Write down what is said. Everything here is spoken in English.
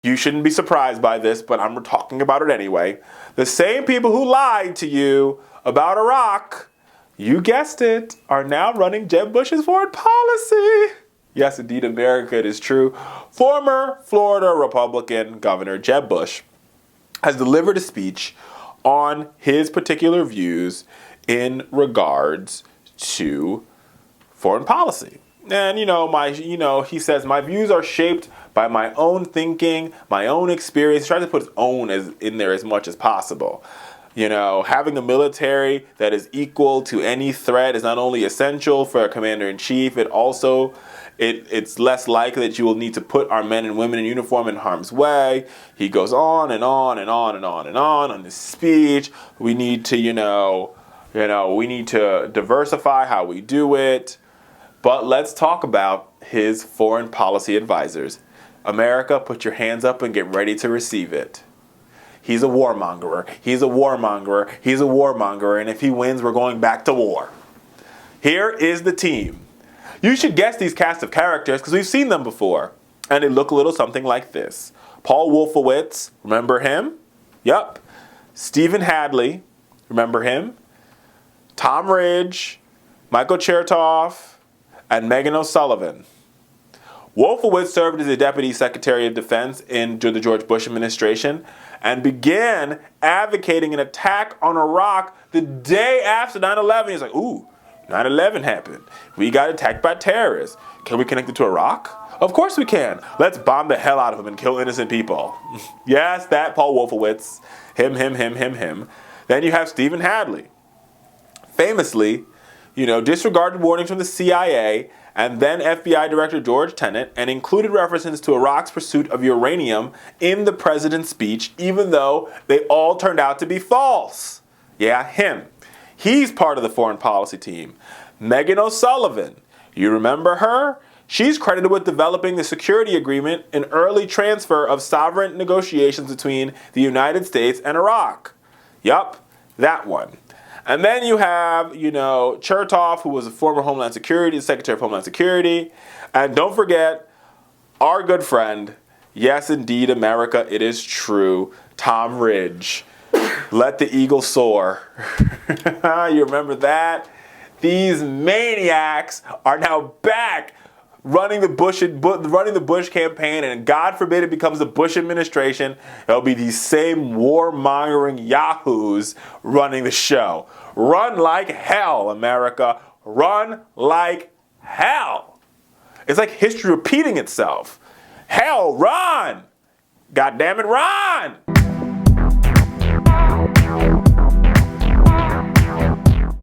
You shouldn't be surprised by this, but I'm talking about it anyway. The same people who lied to you about Iraq, you guessed it, are now running Jeb Bush's foreign policy. Yes, indeed, America, it is true. Former Florida Republican Governor Jeb Bush has delivered a speech on his particular views in regards to foreign policy. And he says, my views are shaped by my own thinking, my own experience. He tries to put his own in there as much as possible. Having a military that is equal to any threat is not only essential for a commander-in-chief, it's less likely that you will need to put our men and women in uniform in harm's way. He goes on and on and on and on and on this speech. We need to, we need to diversify how we do it. But let's talk about his foreign policy advisors. America, put your hands up and get ready to receive it. He's a warmonger. He's a warmonger. He's a warmonger. And if he wins, we're going back to war. Here is the team. You should guess these cast of characters because we've seen them before. And they look a little something like this. Paul Wolfowitz, remember him? Yup. Stephen Hadley, remember him? Tom Ridge, Michael Chertoff, and Megan O'Sullivan. Wolfowitz served as the Deputy Secretary of Defense during the George Bush administration and began advocating an attack on Iraq the day after 9/11. He's like, ooh, 9/11 happened. We got attacked by terrorists. Can we connect it to Iraq? Of course we can. Let's bomb the hell out of them and kill innocent people. Yes, that Paul Wolfowitz. Him. Then you have Stephen Hadley. Famously, disregarded warnings from the CIA and then FBI Director George Tenet and included references to Iraq's pursuit of uranium in the president's speech, even though they all turned out to be false. Yeah, him. He's part of the foreign policy team. Megan O'Sullivan. You remember her? She's credited with developing the security agreement, an early transfer of sovereign negotiations between the United States and Iraq. Yup, that one. And then you have, Chertoff, who was a former Secretary of Homeland Security. And don't forget, our good friend, yes, indeed, America, it is true, Tom Ridge. Let the eagle soar. You remember that? These maniacs are now back running the Bush campaign, and God forbid it becomes the Bush administration, it'll be these same warmongering yahoos running the show. Run like hell, America. Run like hell. It's like history repeating itself. Hell, run! God damn it, run!